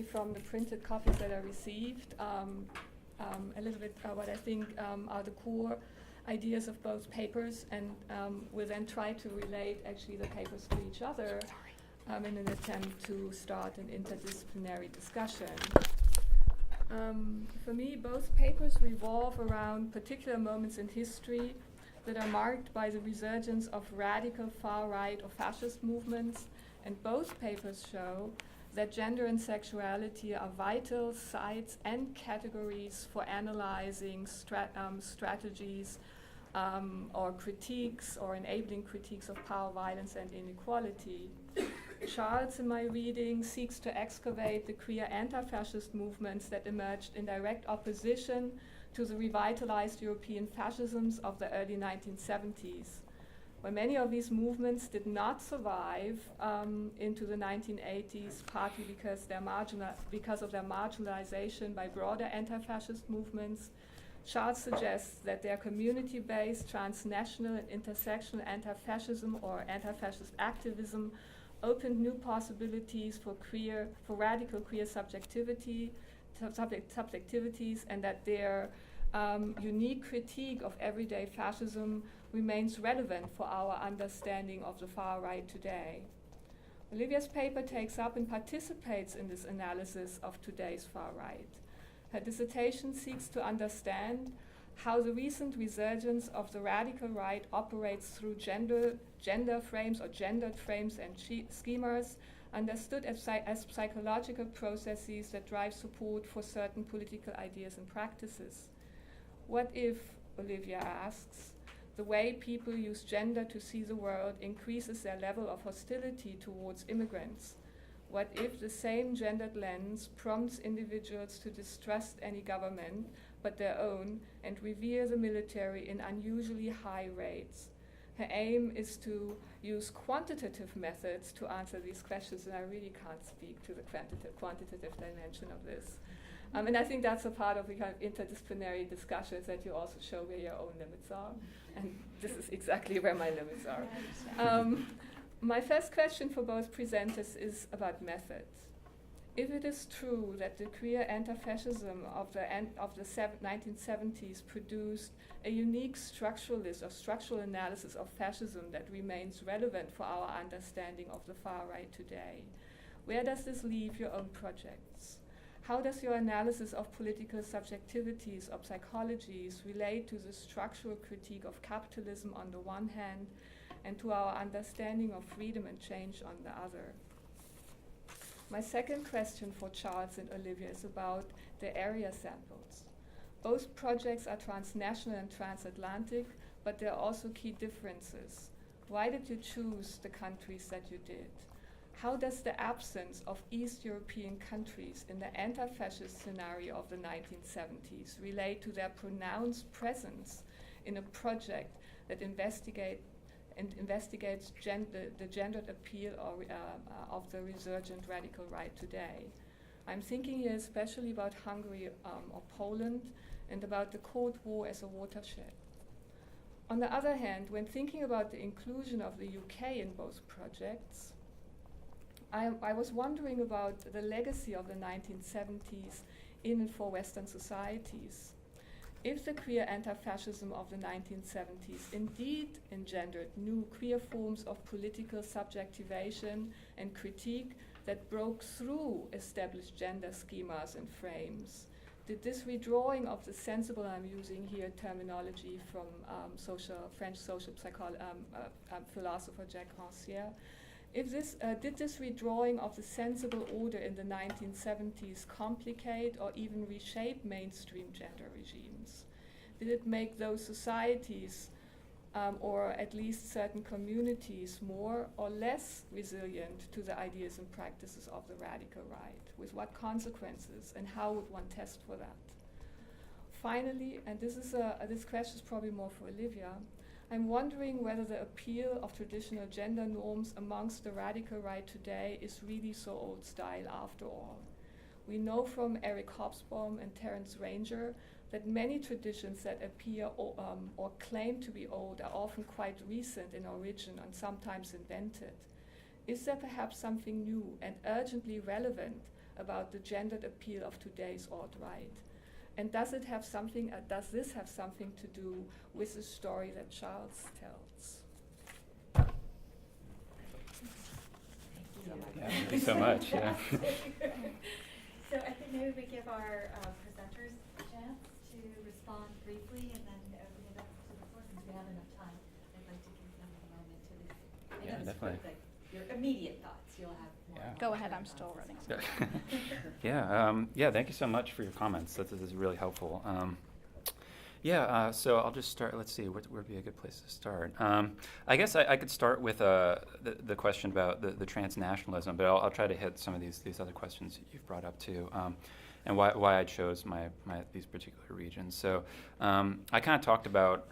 from the printed copies that I received, a little bit what I think are the core ideas of both papers, and we'll then try to relate actually the papers to each other in an attempt to start an interdisciplinary discussion. For me, both papers revolve around particular moments in history that are marked by the resurgence of radical far-right or fascist movements, and both papers show that gender and sexuality are vital sites and categories for analyzing strategies or critiques or enabling critiques of power, violence, and inequality. Charles, in my reading, seeks to excavate the queer anti-fascist movements that emerged in direct opposition to the revitalized European fascisms of the early 1970s. When many of these movements did not survive into the 1980s, partly because of their marginalization by broader anti-fascist movements, Charles suggests that their community-based, transnational, and intersectional anti-fascism or anti-fascist activism opened new possibilities for radical queer subjectivities, and that their unique critique of everyday fascism remains relevant for our understanding of the far right today. Olivia's paper takes up and participates in this analysis of today's far right. Her dissertation seeks to understand how the recent resurgence of the radical right operates through gender frames or gendered frames and schemas, understood as psychological processes that drive support for certain political ideas and practices. What if, Olivia asks, the way people use gender to see the world increases their level of hostility towards immigrants? What if the same gendered lens prompts individuals to distrust any government but their own and revere the military in unusually high rates? Her aim is to use quantitative methods to answer these questions, and I really can't speak to the quantitative dimension of this. And I think that's a part of the kind of interdisciplinary discussions, that you also show where your own limits are. And this is exactly where my limits are. My first question for both presenters is about methods. If it is true that the queer anti-fascism of the 1970s produced a unique structuralist or structural analysis of fascism that remains relevant for our understanding of the far right today, where does this leave your own projects? How does your analysis of political subjectivities or psychologies relate to the structural critique of capitalism on the one hand and to our understanding of freedom and change on the other? My second question for Charles and Olivia is about the area samples. Both projects are transnational and transatlantic, but there are also key differences. Why did you choose the countries that you did? How does the absence of East European countries in the anti-fascist scenario of the 1970s relate to their pronounced presence in a project that investigates the gendered appeal of the resurgent radical right today? I'm thinking here especially about Hungary or Poland, and about the Cold War as a watershed. On the other hand, when thinking about the inclusion of the UK in both projects, I was wondering about the legacy of the 1970s in and for Western societies. If the queer anti-fascism of the 1970s indeed engendered new queer forms of political subjectivation and critique that broke through established gender schemas and frames, did this redrawing of the sensible, I'm using here terminology from French social philosopher Jacques Rancière, did this redrawing of the sensible order in the 1970s complicate or even reshape mainstream gender regimes? Did it make those societies, or at least certain communities, more or less resilient to the ideas and practices of the radical right? With what consequences, and how would one test for that? Finally, and this question is probably more for Olivia, I'm wondering whether the appeal of traditional gender norms amongst the radical right today is really so old style after all. We know from Eric Hobsbawm and Terence Ranger that many traditions that appear or claim to be old are often quite recent in origin and sometimes invented. Is there perhaps something new and urgently relevant about the gendered appeal of today's alt-right. And does this have something to do with the story that Charles tells? Thank you so much. Yeah. So I think maybe we give our presenters a chance to respond briefly, and then open it up to the floor. Since we have enough time, I'd like to give them a moment to this. Yeah, definitely. Like your immediate thoughts. You'll have more. Yeah. Go ahead, I'm still running. Yeah, thank you so much for your comments. This is really helpful. So I'll just start. Let's see, where would be a good place to start? I guess I could start with the question about the transnationalism, but I'll try to hit some of these other questions you've brought up too, and why I chose these particular regions. So I kind of talked about,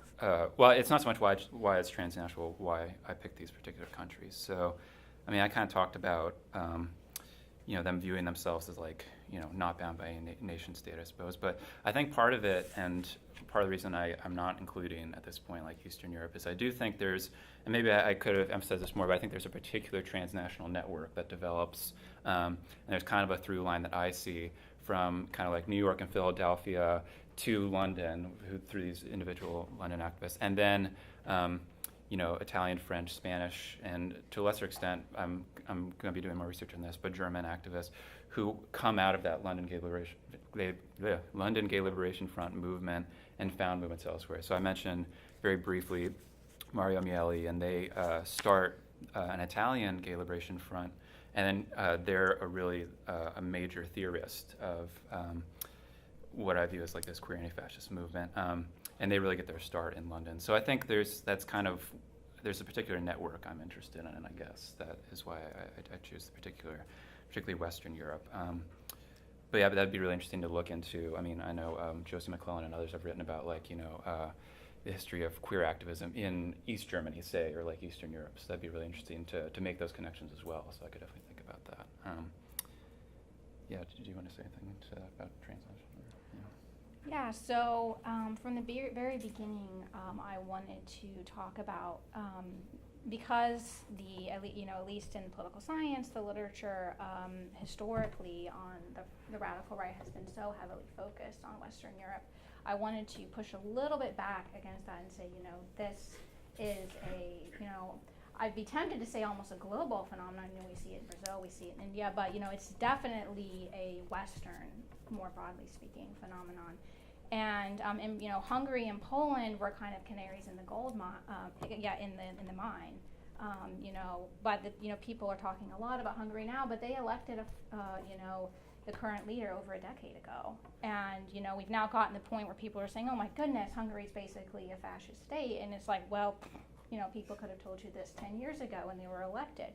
well, it's not so much why it's transnational, why I picked these particular countries. So, I mean, I kind of talked about, them viewing themselves as not bound by any nation state, I suppose. But I think part of it, and part of the reason I'm not including at this point Eastern Europe, is I do think there's, and maybe I could have emphasized this more, but I think there's a particular transnational network that develops, and there's kind of a through line that I see from kind of New York and Philadelphia to London, through these individual London activists, and then Italian, French, Spanish, and to a lesser extent, I'm going to be doing more research on this, but German activists who come out of that London Gay Liberation Front movement and found movements elsewhere. So I mentioned very briefly Mario Mieli, and they start an Italian Gay Liberation Front, and then they're a major theorist of what I view as this queer anti-fascist movement. And they really get their start in London. So I think there's a particular network I'm interested in, and I guess that is why I choose particularly Western Europe. But yeah, that'd be really interesting to look into. I mean, I know Josie McClellan and others have written about the history of queer activism in East Germany, say, or Eastern Europe. So that'd be really interesting to make those connections as well. So I could definitely think about that. Did you want to say anything about transnational? Yeah, so from the very beginning, I wanted to talk about, because at least in political science, the literature historically on the radical right has been so heavily focused on Western Europe, I wanted to push a little bit back against that and say, this is I'd be tempted to say almost a global phenomenon. We see it in Brazil, we see it in India, but it's definitely a Western, more broadly speaking, phenomenon. And Hungary and Poland were kind of canaries in the gold mine, in the mine. But people are talking a lot about Hungary now, but they elected the current leader over a decade ago. And we've now gotten to the point where people are saying, oh my goodness, Hungary's basically a fascist state, and it's people could have told you this 10 years ago when they were elected.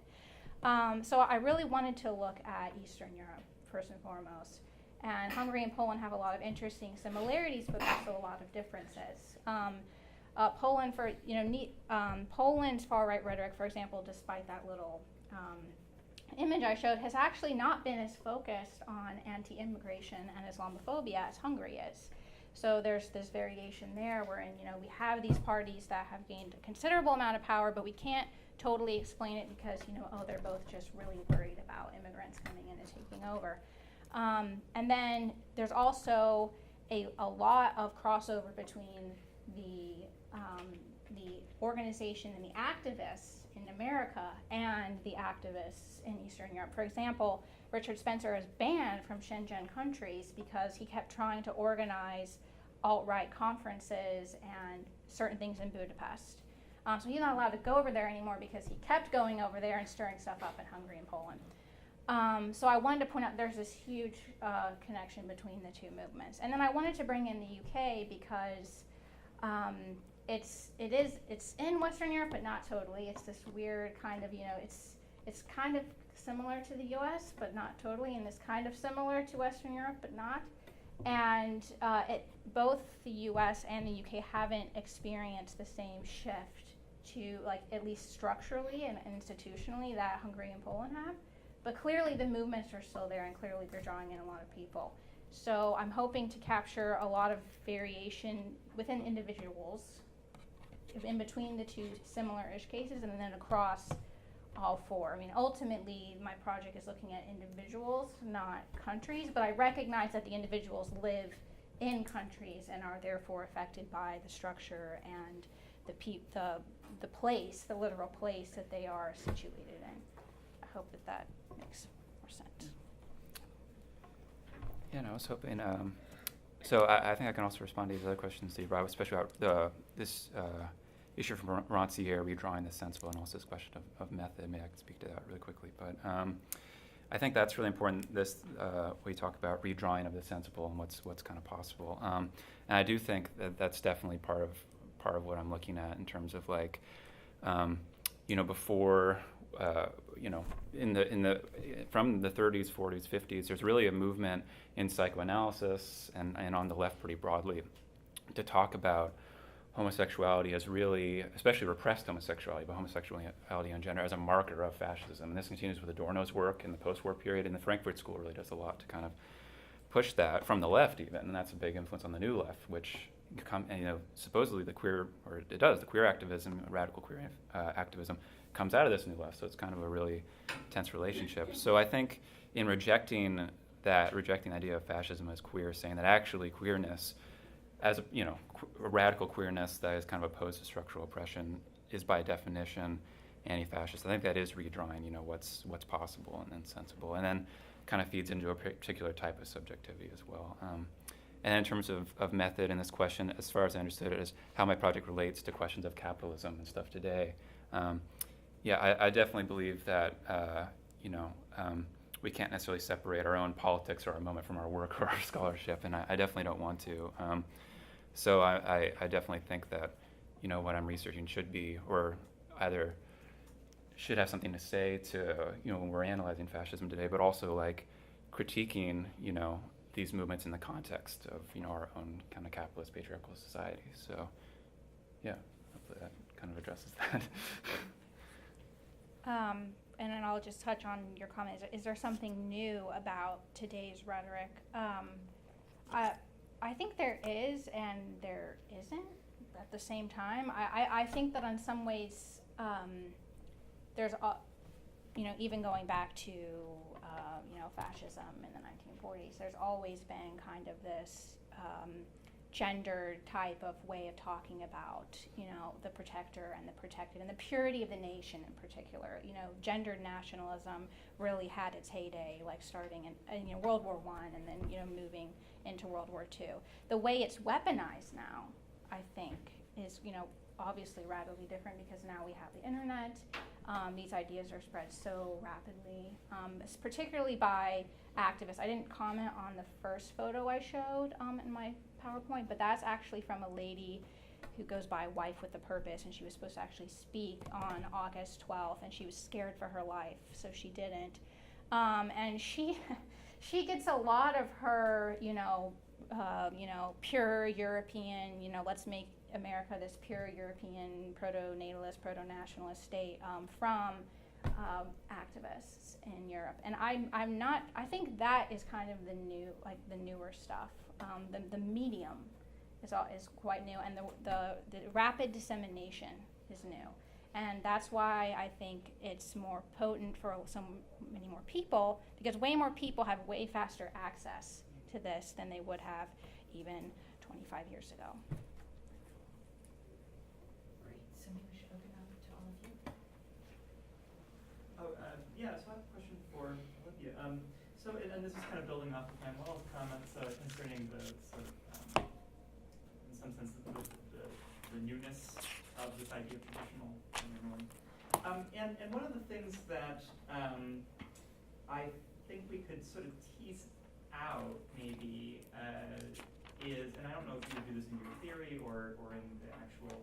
So I really wanted to look at Eastern Europe first and foremost. And Hungary and Poland have a lot of interesting similarities, but also a lot of differences. Poland's far-right rhetoric, for example, despite that little image I showed, has actually not been as focused on anti-immigration and Islamophobia as Hungary is. So there's this variation there wherein, we have these parties that have gained a considerable amount of power, but we can't totally explain it because, they're both just really worried about immigrants coming in and taking over. And then there's also a lot of crossover between the organization and the activists in America and the activists in Eastern Europe. For example, Richard Spencer is banned from Schengen countries because he kept trying to organize alt-right conferences and certain things in Budapest. So he's not allowed to go over there anymore because he kept going over there and stirring stuff up in Hungary and Poland. So I wanted to point out there's this huge connection between the two movements. And then I wanted to bring in the UK because it's in Western Europe, but not totally. It's this weird kind of, it's kind of similar to the US, but not totally, and it's kind of similar to Western Europe, but not. And both the US and the UK haven't experienced the same shift to, at least structurally and institutionally, that Hungary and Poland have. But clearly the movements are still there, and clearly they're drawing in a lot of people. So I'm hoping to capture a lot of variation within individuals, in between the two similar-ish cases, and then across all for. I mean, ultimately, my project is looking at individuals, not countries, but I recognize that the individuals live in countries and are therefore affected by the structure and the place, the literal place that they are situated in. I hope that makes more sense. Yeah, no, I was hoping. So I think I can also respond to these other questions that you brought up, especially about this issue from Rancière, redrawing the sensible, and also this question of method. Maybe I can speak to that really quickly. But I think that's really important. This we talk about redrawing of the sensible and what's kind of possible. And I do think that that's definitely part of what I'm looking at in terms of like, before. From the 30s, 40s, 50s, there's really a movement in psychoanalysis and on the left pretty broadly to talk about homosexuality as really, especially repressed homosexuality, but homosexuality and gender as a marker of fascism. And this continues with Adorno's work in the post-war period, and the Frankfurt School really does a lot to kind of push that from the left even, and that's a big influence on the new left, which supposedly the queer activism, radical queer activism, comes out of this new left, so it's kind of a really tense relationship. So I think in rejecting the idea of fascism as queer, saying that actually queerness, as a radical queerness that is kind of opposed to structural oppression, is by definition anti-fascist. I think that is redrawing, what's possible and then sensible, and then kind of feeds into a particular type of subjectivity as well. And in terms of method in this question, as far as I understood it, is how my project relates to questions of capitalism and stuff today. I definitely believe that we can't necessarily separate our own politics or our moment from our work or our scholarship, and I definitely don't want to. So I definitely think that what I'm researching should be, or either should have something to say to when we're analyzing fascism today, but also like critiquing these movements in the context of our own kind of capitalist patriarchal society. So yeah, hopefully that kind of addresses that. And then I'll just touch on your comment. Is there something new about today's rhetoric? I think there is and there isn't at the same time. I think that in some ways there's, even going back to, fascism in the 1940s, there's always been kind of this gendered type of way of talking about, the protector and the protected, and the purity of the nation in particular. Gendered nationalism really had its heyday, like starting in World War I and then, moving into World War II. The way it's weaponized now, I think, is, obviously radically different because now we have the internet. These ideas are spread so rapidly, particularly by activists. I didn't comment on the first photo I showed in my PowerPoint, but that's actually from a lady who goes by Wife with a Purpose, and she was supposed to actually speak on August 12th, and she was scared for her life, so she didn't. And she gets a lot of her, pure European, let's make America this pure European proto-natalist, proto-nationalist state from activists in Europe. And I think that is kind of the newer stuff. The medium is quite new, and the rapid dissemination is new. And that's why I think it's more potent for so many more people, because way more people have way faster access to this than they would have even 25 years ago. Great, so maybe we should open up to all of you. So I have a question for Olyvia. And this is kind of building off of Manuela's comments concerning the sort of, in some sense, the newness of this idea of traditional gender. And one of the things that I think we could sort of tease out maybe is, and I don't know if you do this in your theory or in the actual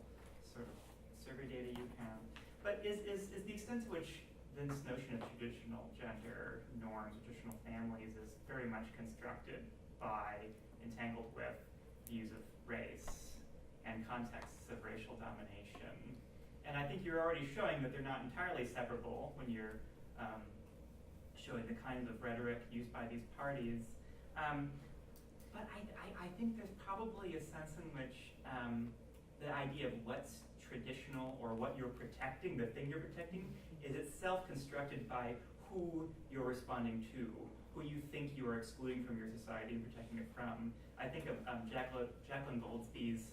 sort of survey data you have, but is the extent to which this notion of traditional gender norms, traditional families, is very much constructed by, entangled with views of race and contexts of racial domination. And I think you're already showing that they're not entirely separable when you're showing the kind of rhetoric used by these parties. But I think there's probably a sense in which the idea of what's traditional or what you're protecting, the thing you're protecting, is itself constructed by who you're responding to, who you think you are excluding from your society and protecting it from. I think of Jacqueline Goldsby's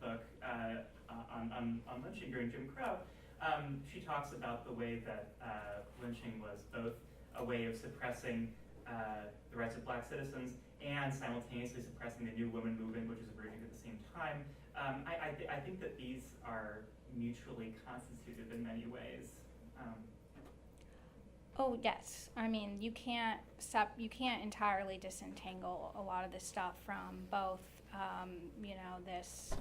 book on lynching during Jim Crow. She talks about the way that lynching was both a way of suppressing the rights of black citizens and simultaneously suppressing the New Women movement, which is emerging at the same time. I think that these are mutually constitutive in many ways. Oh yes, I mean you can't entirely disentangle a lot of this stuff from both this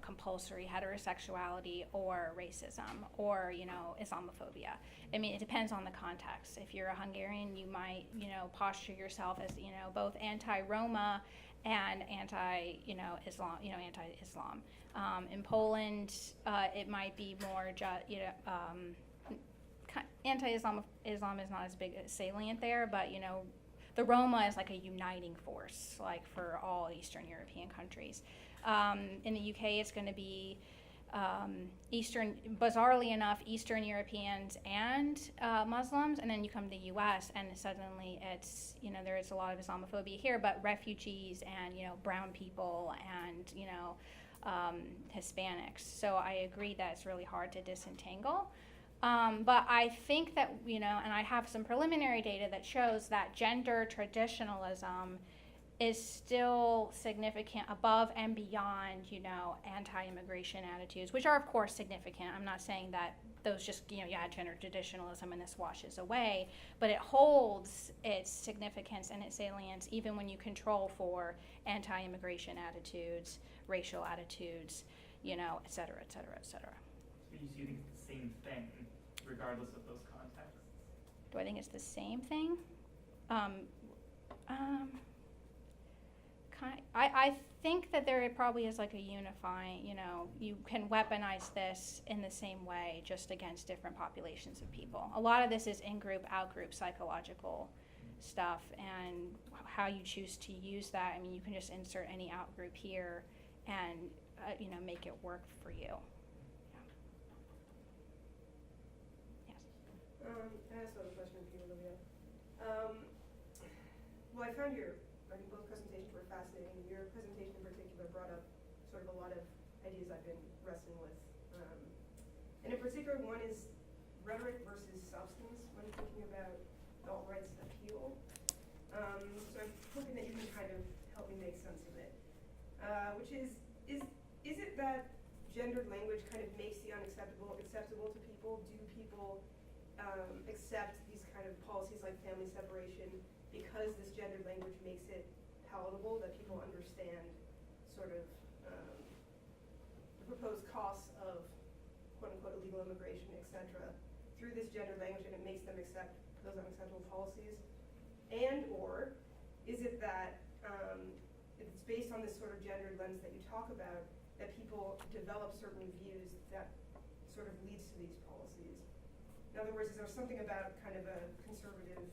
compulsory heterosexuality or racism or Islamophobia. I mean it depends on the context. If you're a Hungarian, you might posture yourself as both anti-Roma and anti-Islam. In Poland, it might be more anti-Islam is not as big a salient there, but the Roma is like a uniting force, like for all Eastern European countries. In the UK, it's going to be bizarrely enough, Eastern Europeans and Muslims, and then you come to the US, and suddenly it's there is a lot of Islamophobia here, but refugees and brown people and Hispanics. So I agree that it's really hard to disentangle. But I think that, and I have some preliminary data that shows that gender traditionalism is still significant above and beyond, anti-immigration attitudes, which are, of course, significant. I'm not saying that those just, gender traditionalism and this washes away, but it holds its significance and its salience even when you control for anti-immigration attitudes, racial attitudes, et cetera, et cetera, et cetera. So you think it's the same thing, regardless of those contexts? Do I think it's the same thing? I think that there probably is like a unifying, you can weaponize this in the same way just against different populations of people. A lot of this is in-group, out-group psychological stuff, and how you choose to use that. I mean, you can just insert any out-group here and, make it work for you. I also have a question for you, Olyvia. Well, I found both presentations were fascinating. Your presentation in particular brought up sort of a lot of ideas I've been wrestling with. And in particular, one is rhetoric versus substance when thinking about the alt-right's appeal. So I'm hoping that you can kind of help me make sense of it. Which is it that gendered language kind of makes the unacceptable acceptable to people? Do people accept these kind of policies like family separation because this gendered language makes it palatable, that people understand sort of the proposed costs of quote-unquote illegal immigration, etc., through this gendered language, and it makes them accept those unacceptable policies? And or is it that it's based on this sort of gendered lens that you talk about, that people develop certain views that sort of leads to these policies? In other words, is there something about kind of a conservative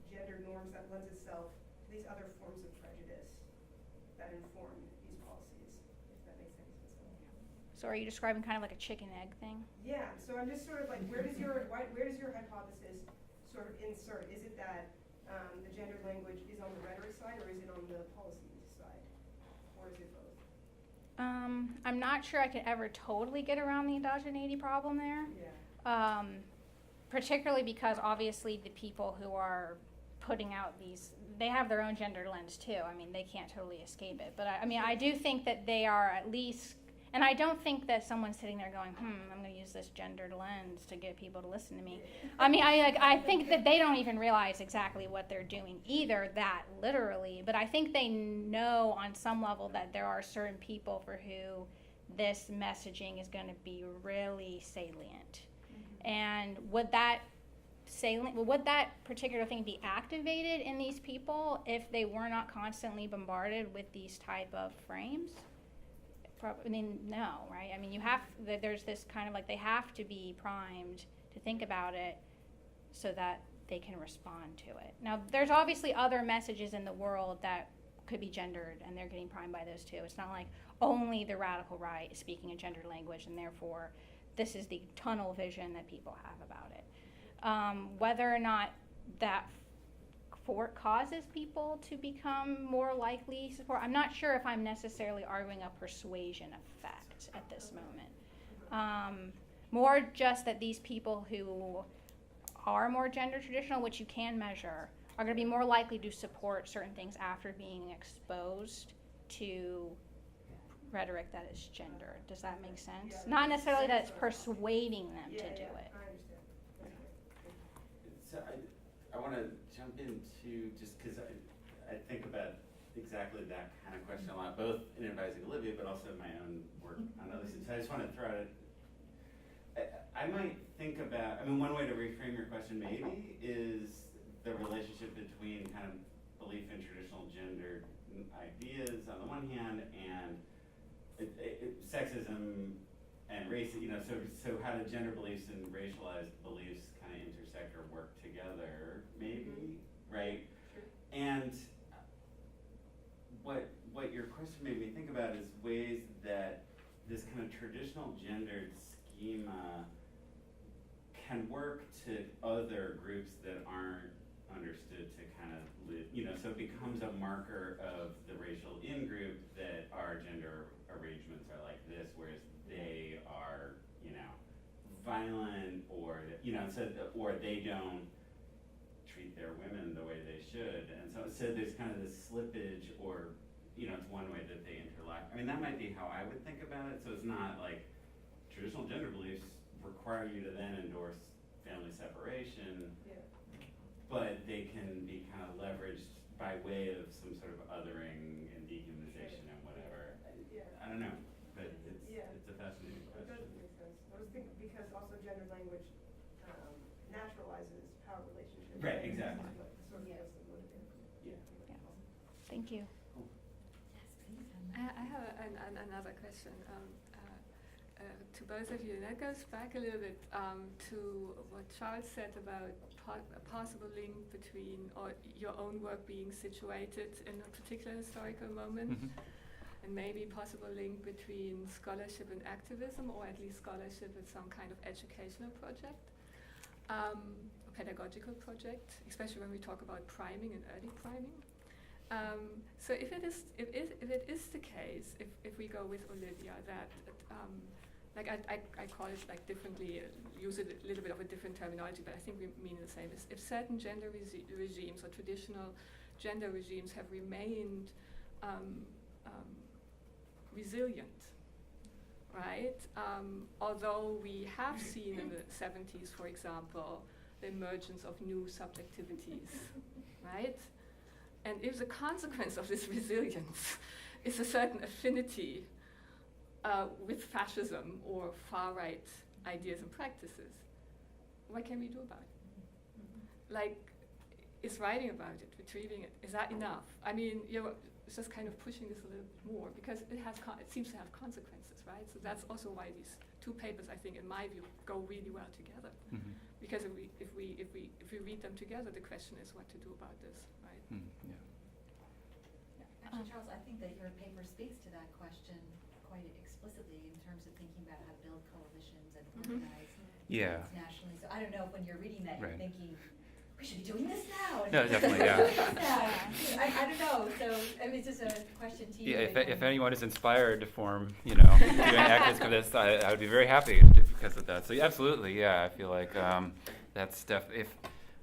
gender norms that lends itself to these other forms of prejudice that inform these policies, if that makes any sense at all? So are you describing kind of like a chicken-egg thing? Yeah, so I'm just sort of like, where does your hypothesis sort of insert? Is it that the gendered language is on the rhetoric side, or is it on the policy side, or is it both? I'm not sure I could ever totally get around the endogeneity problem there. Yeah. Particularly because obviously the people who are putting out these, they have their own gender lens too. I mean, they can't totally escape it. But I do think that they are at least, and I don't think that someone's sitting there going, I'm going to use this gendered lens to get people to listen to me. I mean, I think that they don't even realize exactly what they're doing either, that literally. But I think they know on some level that there are certain people for who this messaging is going to be really salient. And would that particular thing be activated in these people if they were not constantly bombarded with these type of frames? No, right? I mean, there's this kind of like they have to be primed to think about it so that they can respond to it. Now, there's obviously other messages in the world that could be gendered, and they're getting primed by those too. It's not like only the radical right is speaking a gendered language, and therefore this is the tunnel vision that people have about it. Whether or not that causes people to become more likely support, I'm not sure if I'm necessarily arguing a persuasion effect at this moment. More just that these people who are more gender traditional, which you can measure, are going to be more likely to support certain things after being exposed to rhetoric that is gendered. Does that make sense? Yeah. Not necessarily that it's persuading them to do it. I understand. So I want to jump into, just because I think about exactly that kind of question a lot, both in advising Olyvia, but also my own work on other things. So I just want to throw out I might think about, one way to reframe your question maybe is the relationship between kind of belief in traditional gendered ideas on the one hand and sexism and race, so how do gender beliefs and racialized beliefs kind of intersect or work together, maybe, right? Sure. And what your question made me think about is ways that this kind of traditional gendered schema can work to other groups that aren't understood to kind of live, so it becomes a marker of the racial in-group that our gender arrangements are like this, whereas they are, violent or, or they don't treat their women the way they should. And so there's kind of this slippage or, it's one way that they interlock. That might be how I would think about it. So it's not like traditional gender beliefs require you to then endorse family separation, but they can be kind of leveraged by way of some sort of othering and dehumanization and whatever. I don't know, but it's a fascinating It question. does make sense. I was thinking because also gendered language naturalizes power relationships. Right, exactly. Like, sort of gets them motivated. Yeah. Thank you. Yes, please. I have another question to both of you, and that goes back a little bit to what Charles said about a possible link between or your own work being situated in a particular historical moment, and maybe possible link between scholarship and activism, or at least scholarship with some kind of educational project, a pedagogical project, especially when we talk about priming and early priming. So if it is the case, if we go with Olyvia, that I call it like differently, use a little bit of a different terminology, but I think we mean the same. If certain gender regimes or traditional gender regimes have remained resilient, right? Although we have seen in the 70s, for example, the emergence of new subjectivities, right? And if the consequence of this resilience is a certain affinity with fascism or far-right ideas and practices, what can we do about it? Like, is writing about it, retrieving it, is that enough? It's just kind of pushing this a little more because it seems to have consequences, right? So that's also why these two papers, I think, in my view, go really well together. Because if we read them together, the question is what to do about this, right? Actually, Charles, I think that your paper speaks to that question quite explicitly in terms of thinking about how to build coalitions and organize nationally. So I don't know if when you're reading that, you're thinking, we should be doing this now. No, definitely, yeah. I don't know. So it's just a question to you. Yeah, if anyone is inspired to form, doing activism of this, I would be very happy because of that. So yeah, absolutely, yeah. I feel like that's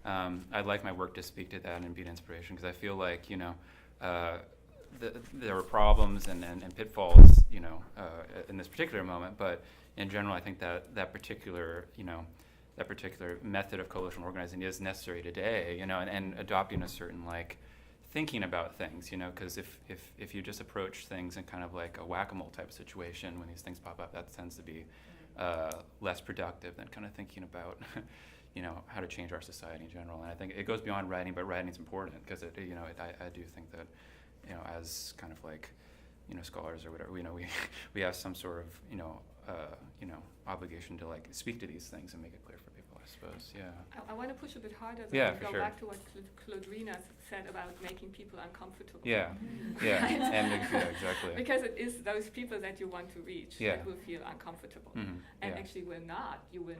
I'd like my work to speak to that and be an inspiration because I feel like there were problems and pitfalls, in this particular moment. But in general, I think that particular method of coalition organizing is necessary today, and adopting a certain thinking about things, because if you just approach things in kind of like a whack-a-mole type of situation when these things pop up, that tends to be less productive than kind of thinking about, how to change our society in general. And I think it goes beyond writing, but writing is important because I do think that, as kind of scholars or whatever, we have some sort of, obligation to speak to these things and make it clear for people. I suppose, yeah. I want to push a bit harder, though, Yeah, and for go sure. back to what Claudrina said about making people uncomfortable. Yeah, yeah, Right? and yeah, exactly. Because it is those people that you want to reach Yeah. that will feel uncomfortable, Mhm, and yeah. actually you will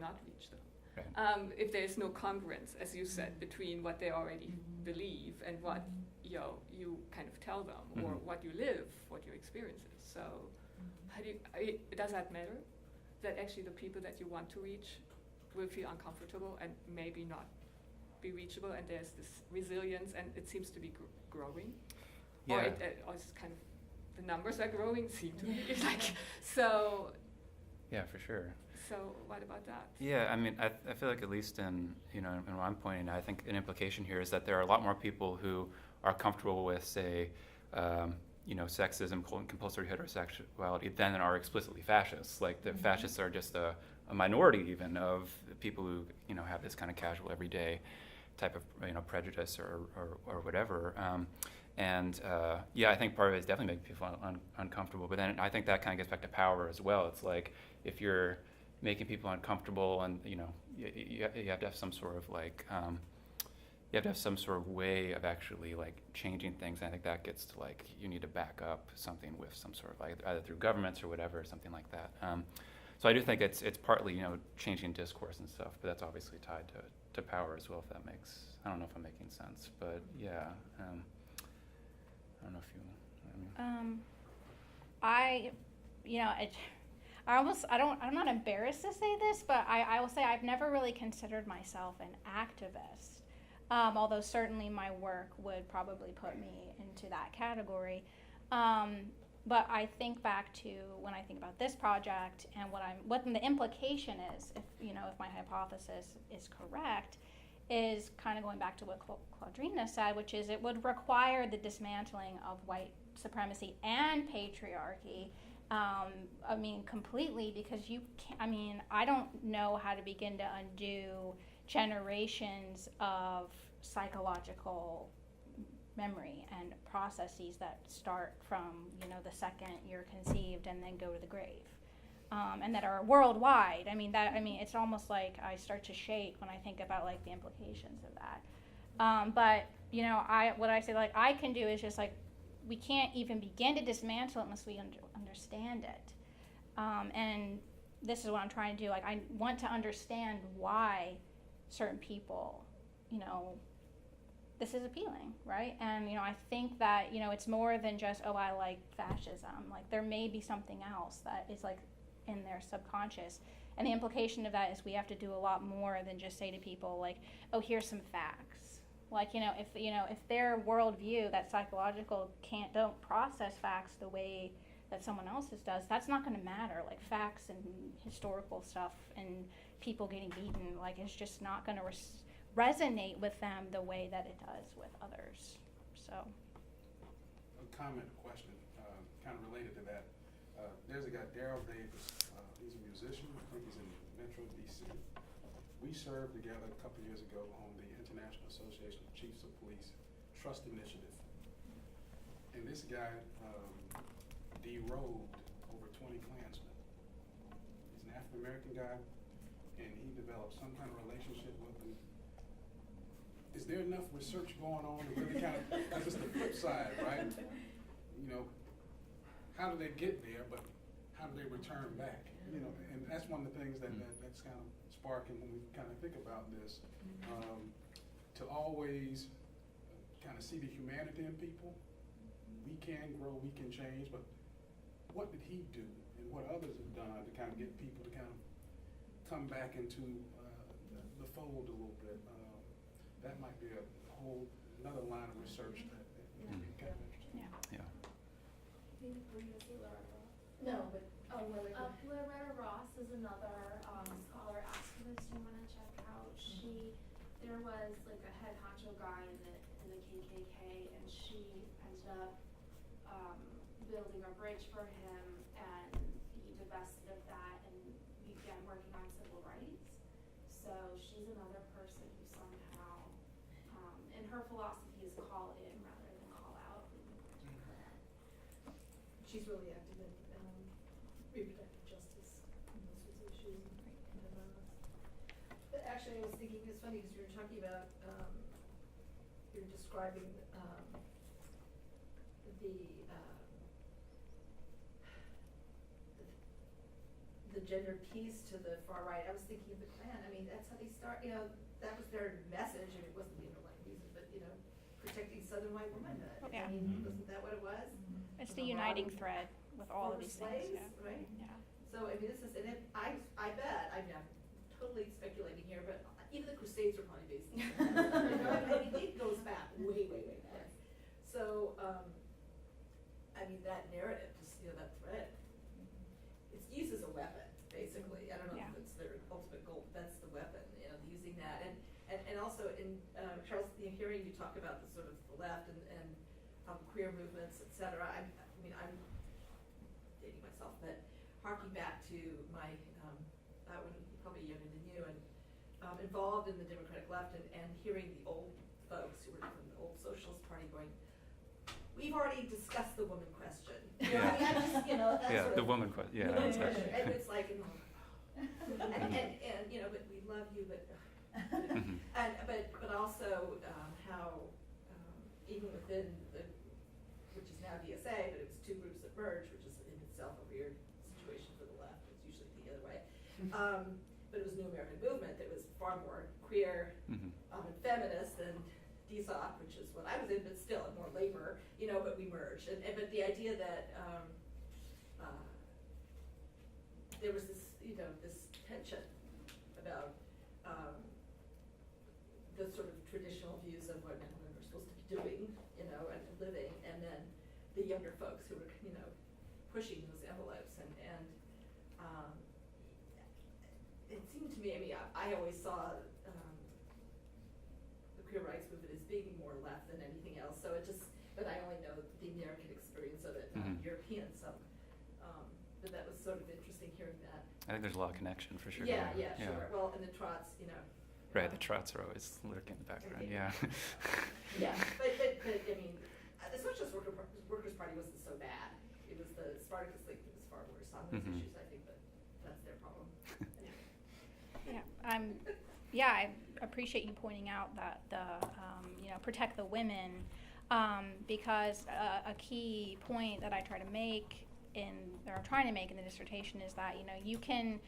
not reach them. Right. If there is no congruence, as you said, between what they already believe and what you kind of tell them, or Mhm. what you live, what your experience is. So, does that matter? That actually the people that you want to reach will feel uncomfortable and maybe not be reachable, and there's this resilience, and it seems to be growing. Or, Yeah. or it's kind of the numbers are growing, seem to be like so. Yeah, for sure. So what about that? Yeah, I mean, I feel like at least in what I'm pointing at, I think an implication here is that there are a lot more people who are comfortable with, say, sexism, compulsory heterosexuality than are explicitly fascists. Like the fascists are just a minority even of people who have this kind of casual everyday type of prejudice or whatever. I think part of it is definitely making people uncomfortable. But then I think that kind of gets back to power as well. It's like if you're making people uncomfortable, and you have to have some sort of you have to have some sort of way of actually changing things. And I think that gets to you need to back up something with some sort of either through governments or whatever, something like that. So I do think it's partly changing discourse and stuff, but that's obviously tied to power as well. If that makes, I don't know if I'm making sense, but yeah. I don't know if you. I'm not embarrassed to say this, but I will say I've never really considered myself an activist. Although certainly my work would probably put me into that category. But I think back to when I think about this project and what the implication is, if my hypothesis is correct, is kind of going back to what Claudrina said, which is it would require the dismantling of white supremacy and patriarchy. Completely, because you can't, I don't know how to begin to undo generations of psychological memory and processes that start from, the second you're conceived and then go to the grave. And that are worldwide. It's almost like I start to shake when I think about the implications of that. But what I say I can do is just we can't even begin to dismantle it unless we understand it. And this is what I'm trying to do. I want to understand why certain people, this is appealing, right? And I think that it's more than just I like fascism. There may be something else that is in their subconscious, and the implication of that is we have to do a lot more than just say to people here's some facts. If their worldview, that psychological don't process facts the way that someone else's does, that's not going to matter. Facts and historical stuff and people getting beaten, it's just not going to resonate with them the way that it does with others. So. A comment, question, kind of related to that. There's a guy, Daryl Davis. He's a musician. I think he's in Metro DC. We served together a couple years ago on the International Association of Chiefs of Police Trust Initiative. And this guy derobed over 20 Klansmen. He's an African American guy, and he developed some kind of relationship with them. Is there enough research going on to really kind of, that's just the flip side, right? How do they get there, but how do they return back? And that's one of the things that's kind of sparking when we kind of think about this, to always kind of see the humanity in people. We can grow, we can change, but what did he do and what others have done to kind of get people to kind of come back into the fold a little bit? That might be another line of research that would be kind of interesting. Yeah. No, but Loretta Ross is another scholar activist you want to check out. There was a head honcho guy in the KKK, and she ended up building a bridge for him, and he divested of that and began working on civil rights. So she's another person who somehow, and her philosophy is call in rather than call out. She's really active in reproductive justice and those sorts of issues. And, but actually, actually, I was thinking, it's funny because you were talking about, you were describing the gender piece to the far right. I was thinking of the Klan. I mean, that's how they start, that was their message, and it wasn't the underlying reason, but, protecting Southern white womanhood. Yeah. I mean, wasn't that what it was? It's the uniting thread with all of Former these slaves, things. Yeah. right? Yeah. So, I mean, this is, and I bet, I'm totally speculating here, but even the Crusades are probably based on that. I mean, it goes back way, way, way back. So, I mean, that narrative, just, that thread, it's used as a weapon, basically. I don't know if it's their ultimate goal, but that's the weapon, using that. And also in, Charles, hearing you talk about the sort of the left and queer movements, et cetera, I'm dating myself, but harking back to my, when probably younger than you, and involved in the Democratic left and hearing the old folks who were from the old Socialist Party going, we've already discussed the woman question. I mean, I just, that Yeah, sort the of, woman question. Yeah, that's actually. and it's like, and but we love you, but, but also how even within which is now DSA, but it was two groups that merged, which is in itself a weird situation for the left. It's usually the other way. But it was New American Movement that was far more queer and feminist than DSOC, which is what I was in, but still more labor, but we merged. But the idea that there was this, this tension about the sort of traditional views of what men and women are supposed to be doing, and living, and then the younger folks who were, pushing those envelopes. And it seemed to me, I mean, I always saw the queer rights movement as being more left than anything else. So but I only know the American experience of it, not European. So, but that was sort of interesting hearing that. I think there's a lot of connection for sure. Yeah, sure. Well, and the Trots, Right, the Trots are always lurking in the background. Yeah. Yeah, but I mean, the Socialist Workers' Party wasn't so bad. It was the Spartacus League that was far worse on those issues, I think, but that's their problem. I appreciate you pointing out that protect the women, because a key point that I try to make I'm trying to make in the dissertation is that you can.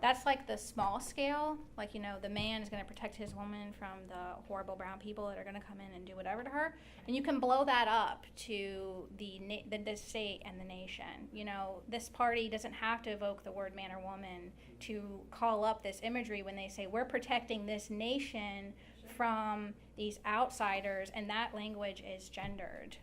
That's like the small scale, like, the man is going to protect his woman from the horrible brown people that are going to come in and do whatever to her. And you can blow that up to the state and the nation. This party doesn't have to evoke the word man or woman to call up this imagery when they say we're protecting this nation from these outsiders, and that language is gendered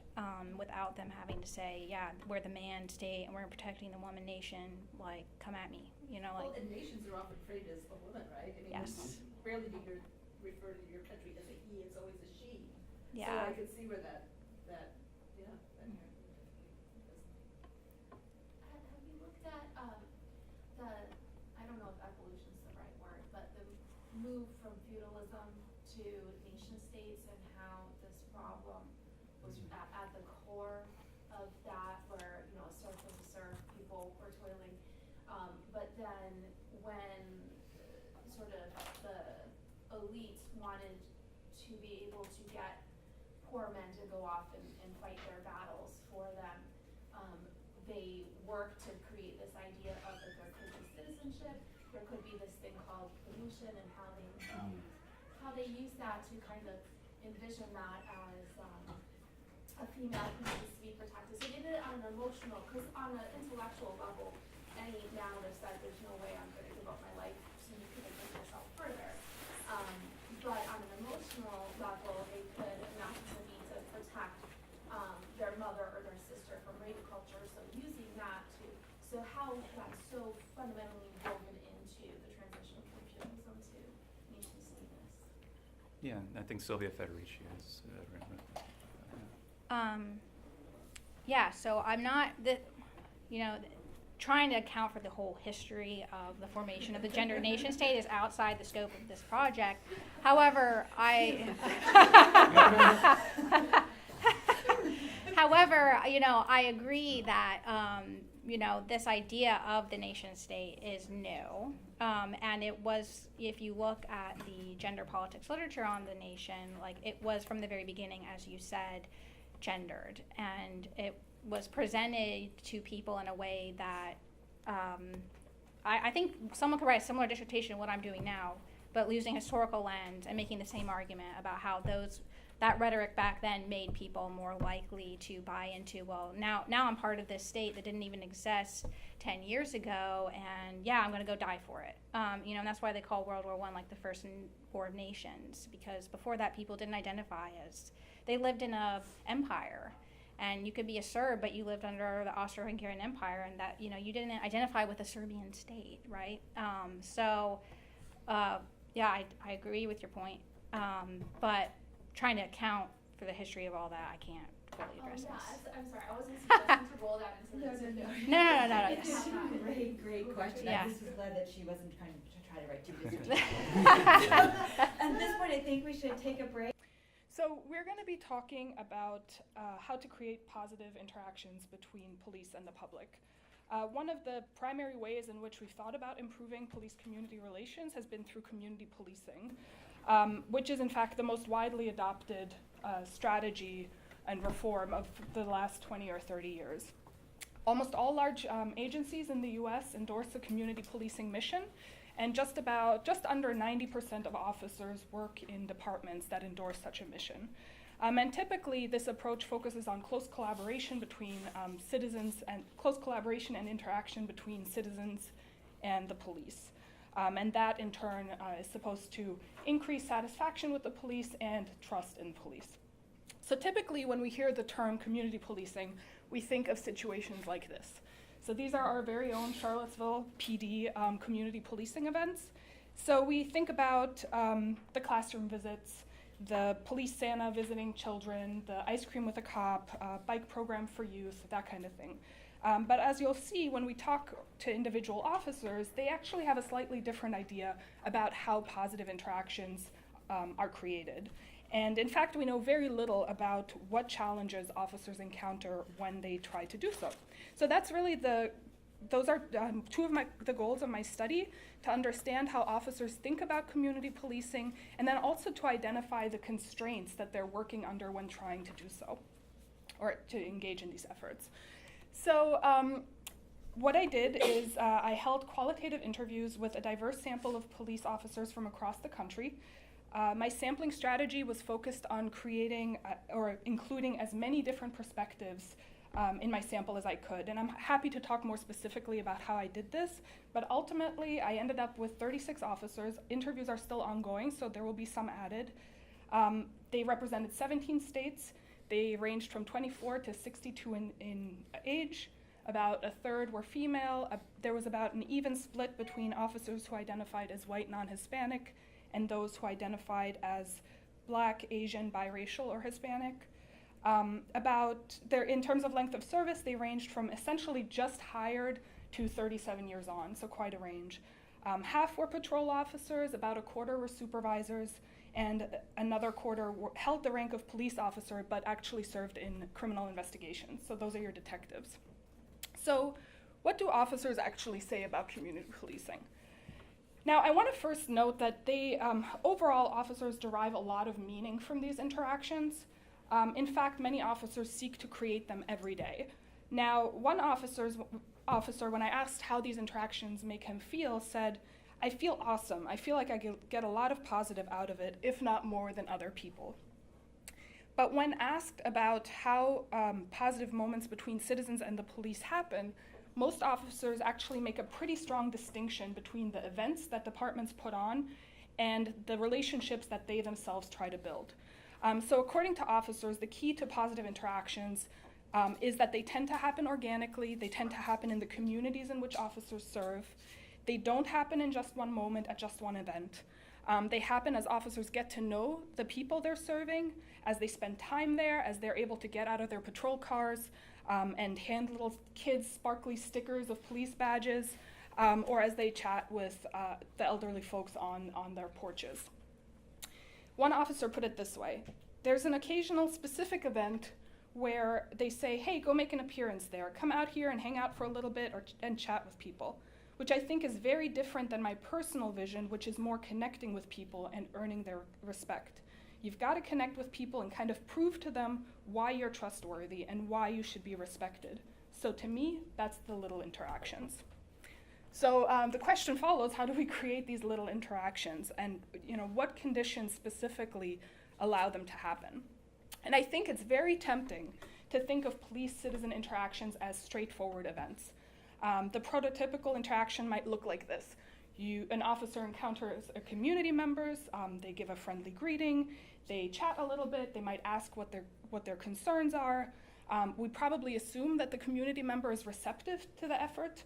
without them having to say, we're the man state and we're protecting the woman nation, like, come at me. Well, and nations are often framed as a woman, right? I mean, Yes. Rarely do you refer to your country as a he, it's always a she. Yeah. So I could see where that. Have you looked at I don't know if evolution is the right word, but the move from feudalism to nation states and how this problem was at the core of that, where, serf was a serf, people were toiling. But then when sort of the elite wanted to be able to get poor men to go off and fight their battles for them, they worked to create this idea of that there could be citizenship, there could be this thing called pollution, and how they use that to kind of envision that as a female who needs to be protected. So they did it on an emotional, because on an intellectual level, any man would have said, there's no way I'm going to give up my life so you can make myself further. But on an emotional level, they could imagine the need to protect their mother or their sister from rape culture. So using that so how that's so fundamentally woven into the transition from feudalism to nation stateness. Yeah, I think Sylvia Federici has written about that. So I'm not trying to account for the whole history of the formation of the gender nation state is outside the scope of this project. However, I agree that this idea of the nation state is new. And it was, if you look at the gender politics literature on the nation, like it was from the very beginning, as you said, gendered. And it was presented to people in a way that I think someone could write a similar dissertation to what I'm doing now, but using historical lens and making the same argument about how that rhetoric back then made people more likely to buy into, well, now I'm part of this state that didn't even exist 10 years ago, and yeah, I'm going to go die for it. And that's why they call World War I like the first war of nations, because before that people didn't identify as, they lived in a empire, and you could be a Serb, but you lived under the Austro-Hungarian Empire, and that, you didn't identify with a Serbian state, right? Yeah, I agree with your point, but trying to account for the history of all that, I can't fully address this. I'm sorry, I wasn't suggesting to roll that into the No, yes. Great question. Yeah. I'm just glad that she wasn't trying to write two dissertations. At this point, I think we should take a break. So we're going to be talking about how to create positive interactions between police and the public. One of the primary ways in which we've thought about improving police-community relations has been through community policing, which is in fact the most widely adopted strategy and reform of the last 20 or 30 years. Almost all large agencies in the US endorse a community policing mission, and just under 90% of officers work in departments that endorse such a mission. And typically this approach focuses on close collaboration between citizens, and close collaboration and interaction between citizens and the police. And that in turn is supposed to increase satisfaction with the police and trust in police. So typically when we hear the term community policing, we think of situations like this. So these are our very own Charlottesville PD community policing events. So we think about the classroom visits, the police Santa visiting children, the ice cream with a cop, bike program for youth, that kind of thing. But as you'll see, when we talk to individual officers, they actually have a slightly different idea about how positive interactions are created. And in fact, we know very little about what challenges officers encounter when they try to do so. So that's really those are two of the goals of my study, to understand how officers think about community policing, and then also to identify the constraints that they're working under when trying to do so, or to engage in these efforts. So what I did is I held qualitative interviews with a diverse sample of police officers from across the country. My sampling strategy was focused on creating or including as many different perspectives in my sample as I could. And I'm happy to talk more specifically about how I did this, but ultimately I ended up with 36 officers. Interviews are still ongoing, so there will be some added. They represented 17 states. They ranged from 24 to 62 in age. About a third were female. There was about an even split between officers who identified as white, non-Hispanic, and those who identified as Black, Asian, biracial, or Hispanic. In terms of length of service, they ranged from essentially just hired to 37 years on, so quite a range. Half were patrol officers, about a quarter were supervisors, and another quarter held the rank of police officer but actually served in criminal investigations. So those are your detectives. So what do officers actually say about community policing? Now, I want to first note that overall, officers derive a lot of meaning from these interactions. In fact, many officers seek to create them every day. Now, one officer, when I asked how these interactions make him feel, said, "I feel awesome. I feel like I get a lot of positive out of it, if not more than other people." But when asked about how positive moments between citizens and the police happen, most officers actually make a pretty strong distinction between the events that departments put on and the relationships that they themselves try to build. So according to officers, the key to positive interactions is that they tend to happen organically, they tend to happen in the communities in which officers serve, they don't happen in just one moment at just one event. They happen as officers get to know the people they're serving, as they spend time there, as they're able to get out of their patrol cars and hand little kids sparkly stickers of police badges, or as they chat with the elderly folks on their porches. One officer put it this way: "There's an occasional specific event where they say, hey, go make an appearance there. Come out here and hang out for a little bit and chat with people, which I think is very different than my personal vision, which is more connecting with people and earning their respect. You've got to connect with people and kind of prove to them why you're trustworthy and why you should be respected. So to me, that's the little interactions. So the question follows, how do we create these little interactions, and what conditions specifically allow them to happen? And I think it's very tempting to think of police-citizen interactions as straightforward events. The prototypical interaction might look like this. An officer encounters a community members, they give a friendly greeting, they chat a little bit, they might ask what their concerns are. We probably assume that the community member is receptive to the effort.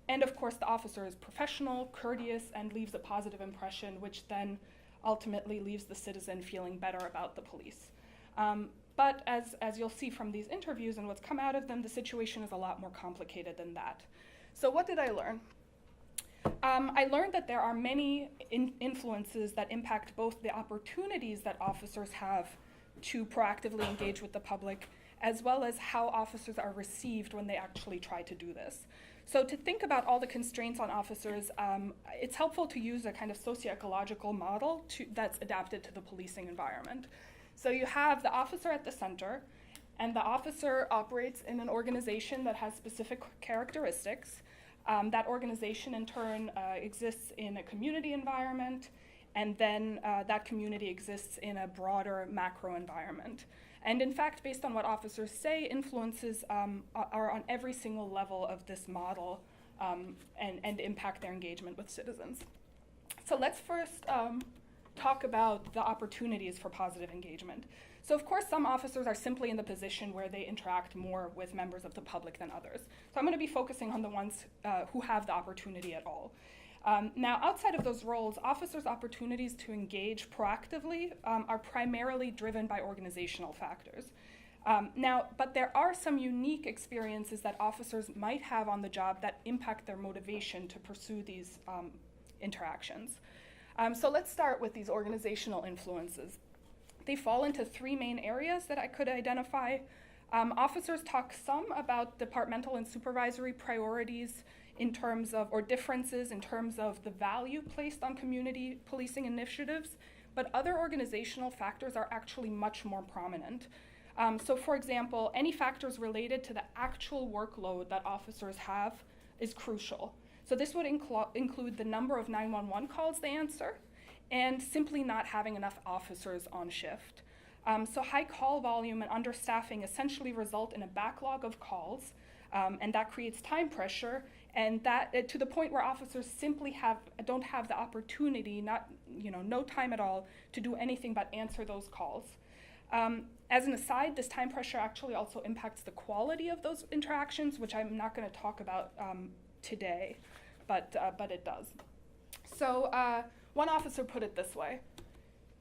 And of course, the officer is professional, courteous, and leaves a positive impression, which then ultimately leaves the citizen feeling better about the police. But as you'll see from these interviews and what's come out of them, the situation is a lot more complicated than that. So what did I learn? I learned that there are many influences that impact both the opportunities that officers have to proactively engage with the public, as well as how officers are received when they actually try to do this. So to think about all the constraints on officers, it's helpful to use a kind of socio-ecological model that's adapted to the policing environment. So you have the officer at the center, and the officer operates in an organization that has specific characteristics. That organization, in turn, exists in a community environment, and then that community exists in a broader macro environment. And in fact, based on what officers say, influences are on every single level of this model and impact their engagement with citizens. So let's first talk about the opportunities for positive engagement. So of course, some officers are simply in the position where they interact more with members of the public than others. So I'm going to be focusing on the ones who have the opportunity at all. Now, outside of those roles, officers' opportunities to engage proactively are primarily driven by organizational factors. But there are some unique experiences that officers might have on the job that impact their motivation to pursue these interactions. So let's start with these organizational influences. They fall into three main areas that I could identify. Officers talk some about departmental and supervisory priorities in terms of, or differences in terms of the value placed on community policing initiatives, but other organizational factors are actually much more prominent. So for example, any factors related to the actual workload that officers have is crucial. So this would include the number of 911 calls they answer, and simply not having enough officers on shift. So high call volume and understaffing essentially result in a backlog of calls, and that creates time pressure, and that to the point where officers simply don't have the opportunity, no time at all, to do anything but answer those calls. As an aside, this time pressure actually also impacts the quality of those interactions, which I'm not going to talk about today, but it does. So one officer put it this way.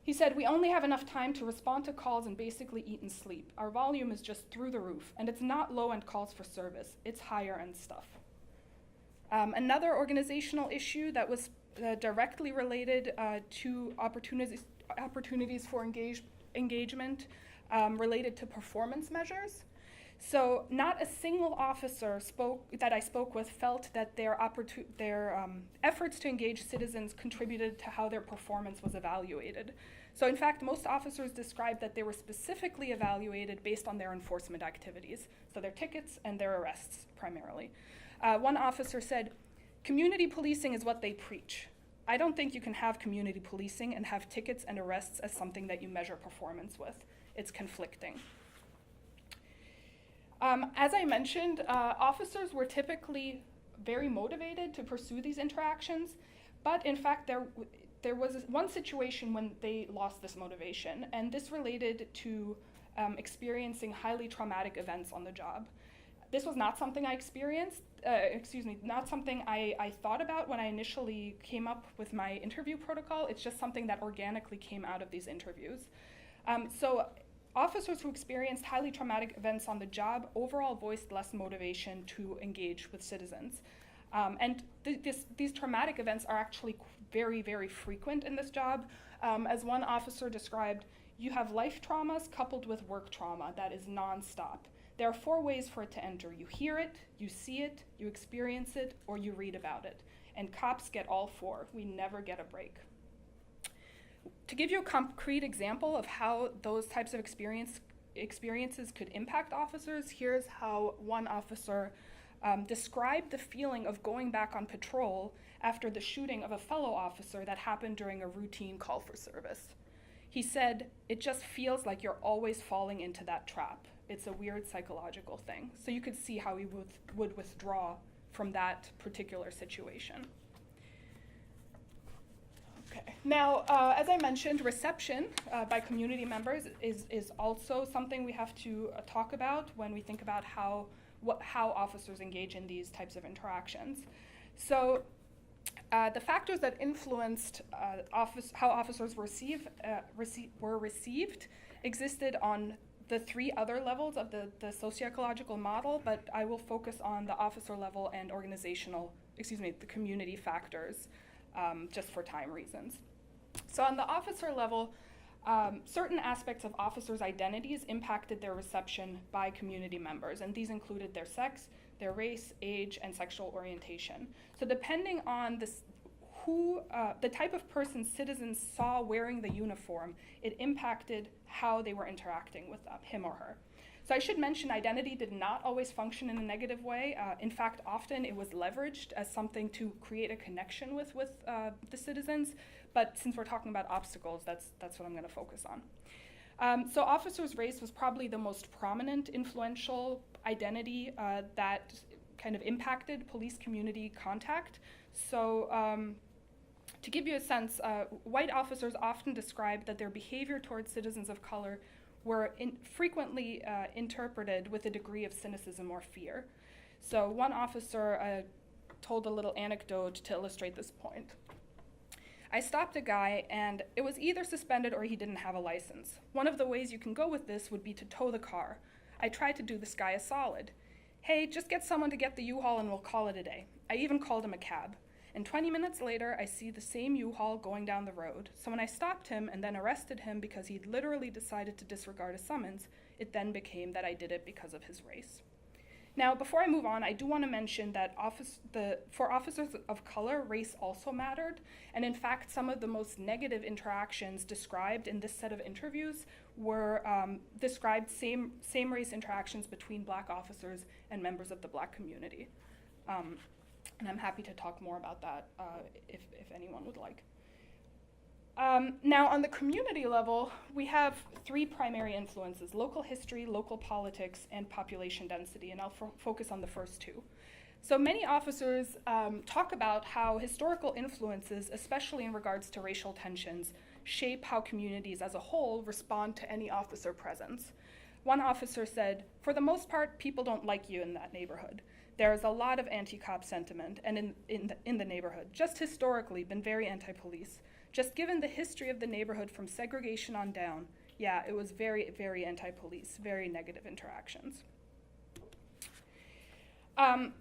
He said, "We only have enough time to respond to calls and basically eat and sleep. Our volume is just through the roof, and it's not low-end calls for service, it's higher-end stuff." Another organizational issue that was directly related to opportunities for engagement related to performance measures. So not a single officer that I spoke with felt that their efforts to engage citizens contributed to how their performance was evaluated. So in fact, most officers described that they were specifically evaluated based on their enforcement activities, so their tickets and their arrests primarily. One officer said, "Community policing is what they preach. I don't think you can have community policing and have tickets and arrests as something that you measure performance with. It's conflicting." As I mentioned, officers were typically very motivated to pursue these interactions, but in fact there was one situation when they lost this motivation, and this related to experiencing highly traumatic events on the job. This was not something I experienced, not something I thought about when I initially came up with my interview protocol. It's just something that organically came out of these interviews. So officers who experienced highly traumatic events on the job overall voiced less motivation to engage with citizens. And these traumatic events are actually very, very frequent in this job. As one officer described, You have life traumas coupled with work trauma that is nonstop. There are 4 ways for it to enter. You hear it, you see it, you experience it, or you read about it. And cops get all 4. We never get a break. To give you a concrete example of how those types of experiences could impact officers, here's how one officer described the feeling of going back on patrol after the shooting of a fellow officer that happened during a routine call for service. He said, "It just feels like you're always falling into that trap. It's a weird psychological thing." So you could see how he would withdraw from that particular situation. Okay. Now, as I mentioned, reception by community members is also something we have to talk about when we think about how officers engage in these types of interactions. So the factors that influenced how officers were received existed on the 3 other levels of the socioecological model, but I will focus on the officer level and the community factors just for time reasons. So on the officer level, certain aspects of officers' identities impacted their reception by community members, and these included their sex, their race, age, and sexual orientation. So depending on the type of person citizens saw wearing the uniform, it impacted how they were interacting with him or her. So I should mention identity did not always function in a negative way. In fact, often it was leveraged as something to create a connection with the citizens. But since we're talking about obstacles, that's what I'm going to focus on. So officers' race was probably the most prominent, influential identity that kind of impacted police community contact. So to give you a sense, white officers often described that their behavior towards citizens of color were frequently interpreted with a degree of cynicism or fear. So one officer told a little anecdote to illustrate this point. "I stopped a guy and it was either suspended or he didn't have a license. One of the ways you can go with this would be to tow the car. I tried to do this guy a solid. Hey, just get someone to get the U-Haul and we'll call it a day. I even called him a cab. And 20 minutes later, I see the same U-Haul going down the road. So when I stopped him and then arrested him because he'd literally decided to disregard a summons, it then became that I did it because of his race." Now, before I move on, I do want to mention that for officers of color, race also mattered. And in fact, some of the most negative interactions described in this set of interviews were described same race interactions between Black officers and members of the Black community. And I'm happy to talk more about that if anyone would like. Now, on the community level, we have 3 primary influences: local history, local politics, and population density, and I'll focus on the first 2. So many officers talk about how historical influences, especially in regards to racial tensions, shape how communities as a whole respond to any officer presence. One officer said, "For the most part, people don't like you in that neighborhood. There is a lot of anti-cop sentiment, and in the neighborhood, just historically been very anti-police. Just given the history of the neighborhood from segregation on down, yeah, it was very, very anti-police, very negative interactions."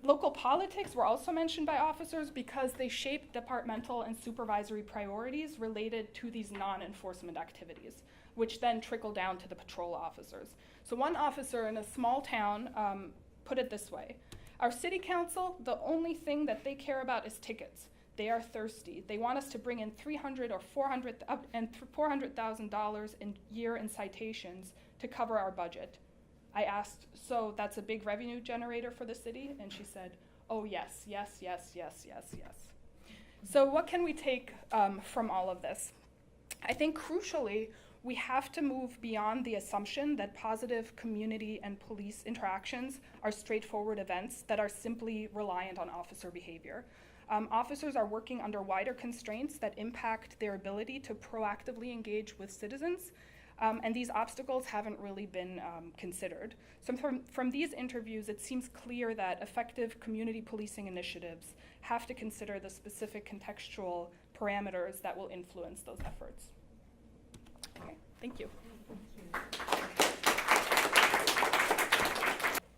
Local politics were also mentioned by officers because they shaped departmental and supervisory priorities related to these non-enforcement activities, which then trickle down to the patrol officers. So one officer in a small town put it this way: "Our city council, the only thing that they care about is tickets. They are thirsty. They want us to bring in $300,000 or $400,000 a year in citations to cover our budget." I asked, "So that's a big revenue generator for the city?" And she said, "Oh, yes, yes, yes, yes, yes, yes." So what can we take from all of this? I think crucially, we have to move beyond the assumption that positive community and police interactions are straightforward events that are simply reliant on officer behavior. Officers are working under wider constraints that impact their ability to proactively engage with citizens, and these obstacles haven't really been considered. So from these interviews, it seems clear that effective community policing initiatives have to consider the specific contextual parameters that will influence those efforts. Okay, thank you.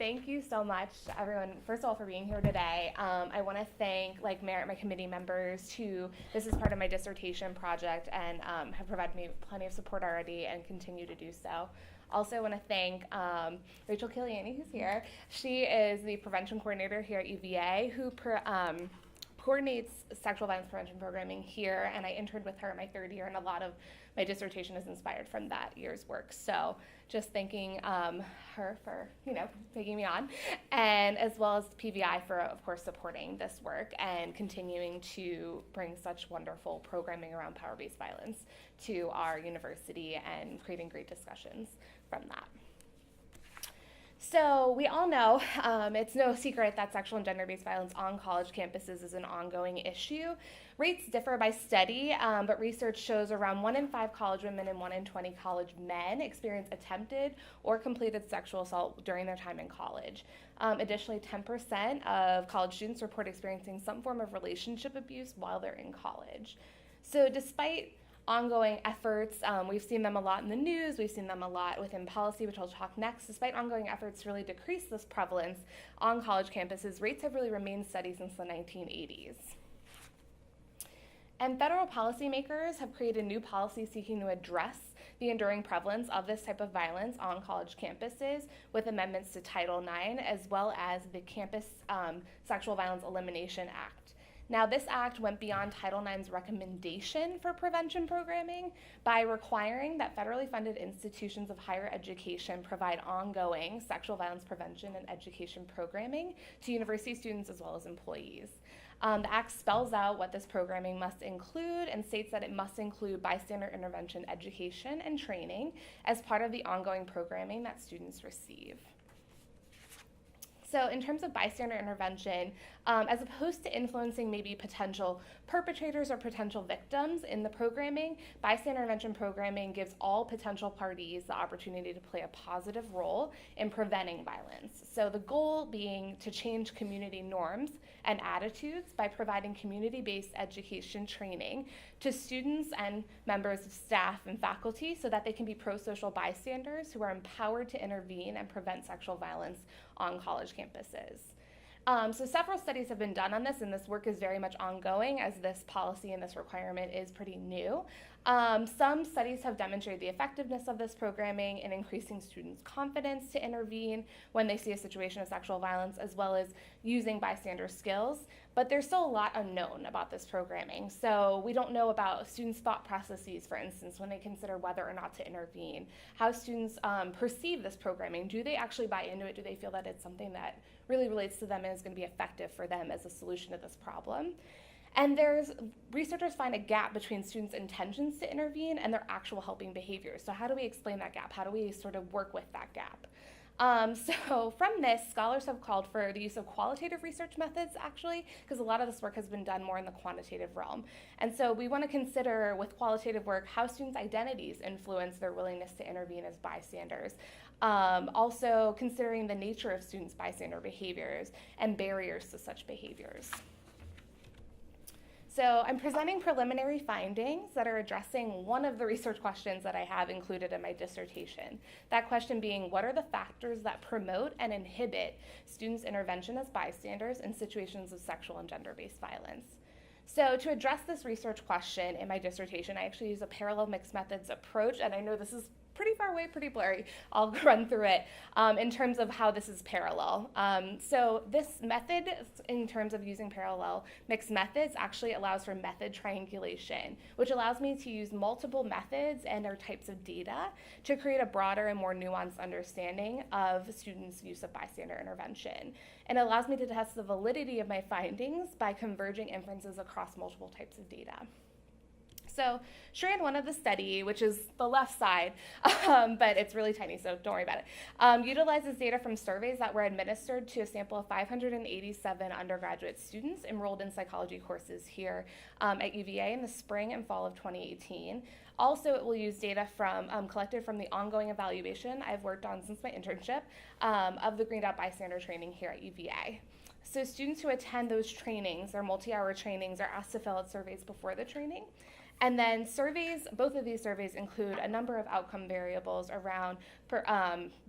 thank you so much, everyone, first of all, for being here today. I want to thank, Meret, my committee members, who this is part of my dissertation project and have provided me plenty of support already and continue to do so. Also, I want to thank Rachel Kiliani, who's here. She is the prevention coordinator here at UVA, who coordinates sexual violence prevention programming here, and I interned with her in my third year, and a lot of my dissertation is inspired from that year's work. So just thanking her for, taking me on, and as well as PVI for, of course, supporting this work and continuing to bring such wonderful programming around power-based violence to our university and creating great discussions from that. So we all know it's no secret that sexual and gender-based violence on college campuses is an ongoing issue. Rates differ by study, but research shows around 1 in 5 college women and 1 in 20 college men experience attempted or completed sexual assault during their time in college. Additionally, 10% of college students report experiencing some form of relationship abuse while they're in college. So despite ongoing efforts, we've seen them a lot in the news, we've seen them a lot within policy, which I'll talk next. Despite ongoing efforts to really decrease this prevalence on college campuses, rates have really remained steady since the 1980s. And federal policymakers have created new policies seeking to address the enduring prevalence of this type of violence on college campuses with amendments to Title IX, as well as the Campus Sexual Violence Elimination Act. Now, this act went beyond Title IX's recommendation for prevention programming by requiring that federally funded institutions of higher education provide ongoing sexual violence prevention and education programming to university students as well as employees. The act spells out what this programming must include and states that it must include bystander intervention education and training as part of the ongoing programming that students receive. So in terms of bystander intervention, as opposed to influencing maybe potential perpetrators or potential victims in the programming, bystander intervention programming gives all potential parties the opportunity to play a positive role in preventing violence. So the goal being to change community norms and attitudes by providing community-based education training to students and members of staff and faculty so that they can be pro-social bystanders who are empowered to intervene and prevent sexual violence on college campuses. So several studies have been done on this, and this work is very much ongoing as this policy and this requirement is pretty new. Some studies have demonstrated the effectiveness of this programming in increasing students' confidence to intervene when they see a situation of sexual violence, as well as using bystander skills. But there's still a lot unknown about this programming. So we don't know about students' thought processes, for instance, when they consider whether or not to intervene, how students perceive this programming. Do they actually buy into it? Do they feel that it's something that really relates to them and is going to be effective for them as a solution to this problem? And researchers find a gap between students' intentions to intervene and their actual helping behaviors. So how do we explain that gap? How do we sort of work with that gap? So from this, scholars have called for the use of qualitative research methods, actually, because a lot of this work has been done more in the quantitative realm. And so we want to consider, with qualitative work, how students' identities influence their willingness to intervene as bystanders. Also considering the nature of students' bystander behaviors and barriers to such behaviors. So I'm presenting preliminary findings that are addressing one of the research questions that I have included in my dissertation. That question being, what are the factors that promote and inhibit students' intervention as bystanders in situations of sexual and gender-based violence? So to address this research question in my dissertation, I actually use a parallel mixed methods approach, and I know this is pretty far away, pretty blurry. I'll run through it in terms of how this is parallel. So this method, in terms of using parallel mixed methods, actually allows for method triangulation, which allows me to use multiple methods and their types of data to create a broader and more nuanced understanding of students' use of bystander intervention. And it allows me to test the validity of my findings by converging inferences across multiple types of data. So strand 1 of the study, which is the left side, but it's really tiny, so don't worry about it, utilizes data from surveys that were administered to a sample of 587 undergraduate students enrolled in psychology courses here at UVA in the spring and fall of 2018. Also, it will use data from collected from the ongoing evaluation I've worked on since my internship of the Green Dot Bystander training here at UVA. So students who attend those trainings, their multi-hour trainings, are asked to fill out surveys before the training. And then surveys, both of these surveys include a number of outcome variables around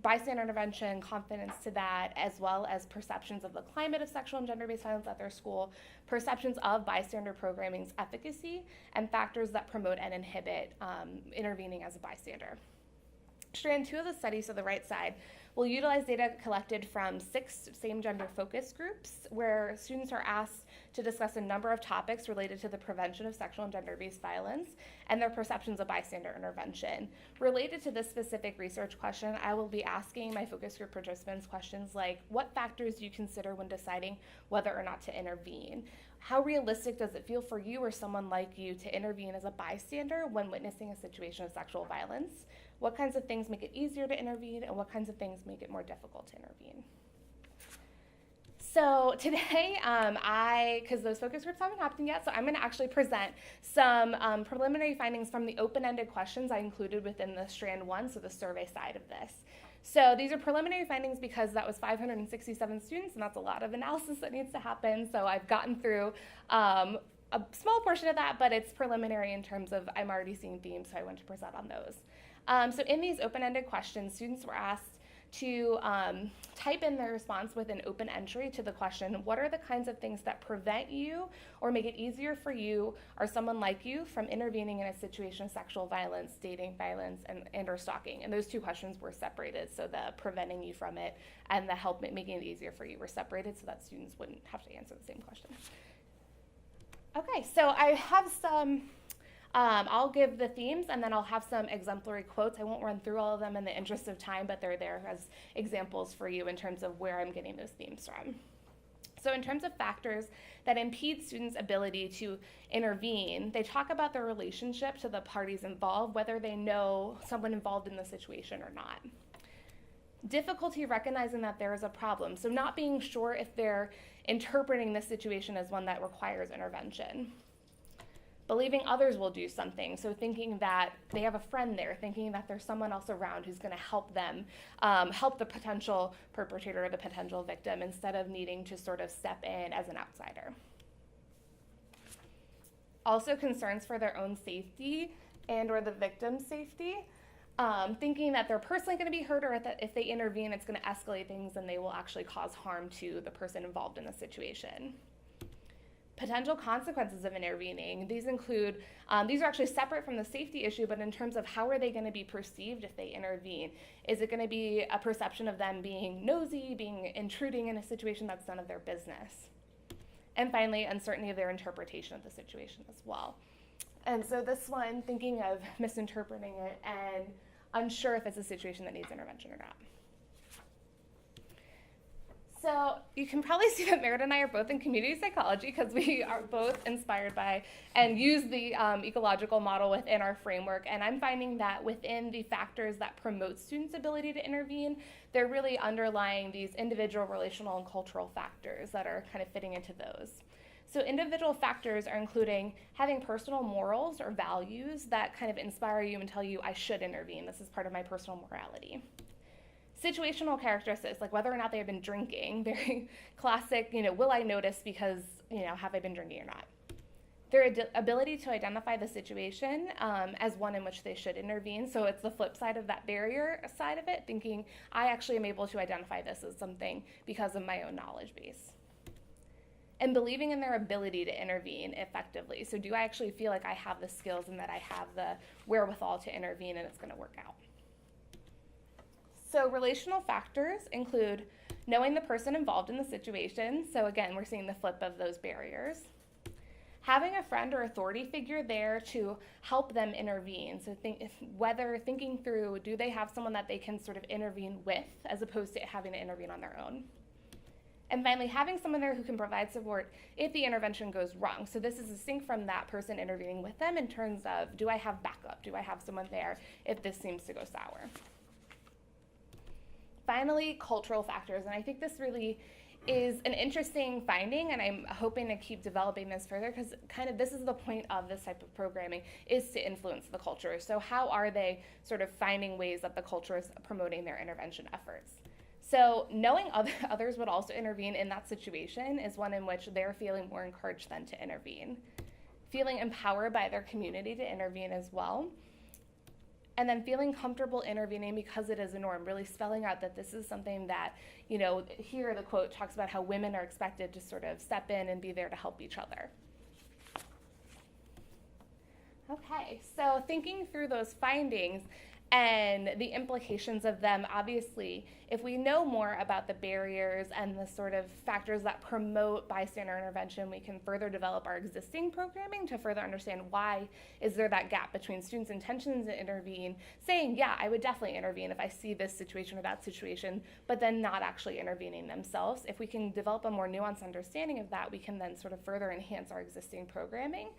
bystander intervention, confidence to that, as well as perceptions of the climate of sexual and gender-based violence at their school, perceptions of bystander programming's efficacy, and factors that promote and inhibit intervening as a bystander. Strand 2 of the study, so the right side, will utilize data collected from 6 same-gender focus groups where students are asked to discuss a number of topics related to the prevention of sexual and gender-based violence and their perceptions of bystander intervention. Related to this specific research question, I will be asking my focus group participants questions like, what factors do you consider when deciding whether or not to intervene? How realistic does it feel for you or someone like you to intervene as a bystander when witnessing a situation of sexual violence? What kinds of things make it easier to intervene, and what kinds of things make it more difficult to intervene? So today, because those focus groups haven't happened yet, so I'm going to actually present some preliminary findings from the open-ended questions I included within the Strand 1, so the survey side of this. So these are preliminary findings because that was 567 students, and that's a lot of analysis that needs to happen. So I've gotten through a small portion of that, but it's preliminary in terms of I'm already seeing themes, so I want to present on those. So in these open-ended questions, students were asked to type in their response with an open entry to the question, what are the kinds of things that prevent you or make it easier for you or someone like you from intervening in a situation of sexual violence, dating violence, and or stalking? And those two questions were separated, so the preventing you from it and the help making it easier for you were separated so that students wouldn't have to answer the same question. Okay, so I have some I'll give the themes and then I'll have some exemplary quotes. I won't run through all of them in the interest of time, but they're there as examples for you in terms of where I'm getting those themes from. So in terms of factors that impede students' ability to intervene, they talk about their relationship to the parties involved, whether they know someone involved in the situation or not. Difficulty recognizing that there is a problem, so not being sure if they're interpreting the situation as one that requires intervention. Believing others will do something, so thinking that they have a friend there, thinking that there's someone else around who's going to help them, help the potential perpetrator or the potential victim instead of needing to sort of step in as an outsider. Also concerns for their own safety and or the victim's safety, thinking that they're personally going to be hurt or that if they intervene it's going to escalate things and they will actually cause harm to the person involved in the situation. Potential consequences of intervening. These include, these are actually separate from the safety issue, but in terms of how are they going to be perceived if they intervene? Is it going to be a perception of them being nosy, intruding in a situation that's none of their business? And finally, uncertainty of their interpretation of the situation as well. And so this one, thinking of misinterpreting it and unsure if it's a situation that needs intervention or not. So you can probably see that Meret and I are both in community psychology because we are both inspired by and use the ecological model within our framework. And I'm finding that within the factors that promote students' ability to intervene, they're really underlying these individual, relational, and cultural factors that are kind of fitting into those. So individual factors are including having personal morals or values that kind of inspire you and tell you, I should intervene. This is part of my personal morality. Situational characteristics, like whether or not they have been drinking, very classic, will I notice because, have I been drinking or not? Their ability to identify the situation as one in which they should intervene. So it's the flip side of that barrier side of it, thinking I actually am able to identify this as something because of my own knowledge base. And believing in their ability to intervene effectively. So do I actually feel like I have the skills and that I have the wherewithal to intervene and it's going to work out? So relational factors include knowing the person involved in the situation. So again, we're seeing the flip of those barriers. Having a friend or authority figure there to help them intervene. So thinking through, do they have someone that they can sort of intervene with as opposed to having to intervene on their own? And finally, having someone there who can provide support if the intervention goes wrong. So this is distinct from that person intervening with them in terms of, do I have backup? Do I have someone there if this seems to go sour? Finally, cultural factors, and I think this really is an interesting finding, and I'm hoping to keep developing this further because kind of this is the point of this type of programming, is to influence the culture. So how are they sort of finding ways that the culture is promoting their intervention efforts? So knowing others would also intervene in that situation is one in which they're feeling more encouraged then to intervene. feeling empowered by their community to intervene as well. And then feeling comfortable intervening because it is a norm, really spelling out that this is something that, you know, here the quote talks about how women are expected to sort of step in and be there to help each other. Okay, so thinking through those findings and the implications of them, obviously, if we know more about the barriers and the sort of factors that promote bystander intervention, we can further develop our existing programming to further understand why is there that gap between students' intentions to intervene, saying, yeah, I would definitely intervene if I see this situation or that situation, but then not actually intervening themselves. If we can develop a more nuanced understanding of that, we can then sort of further enhance our existing programming.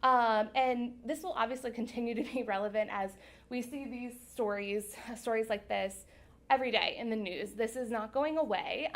And this will obviously continue to be relevant as we see these stories like this every day in the news. This is not going away.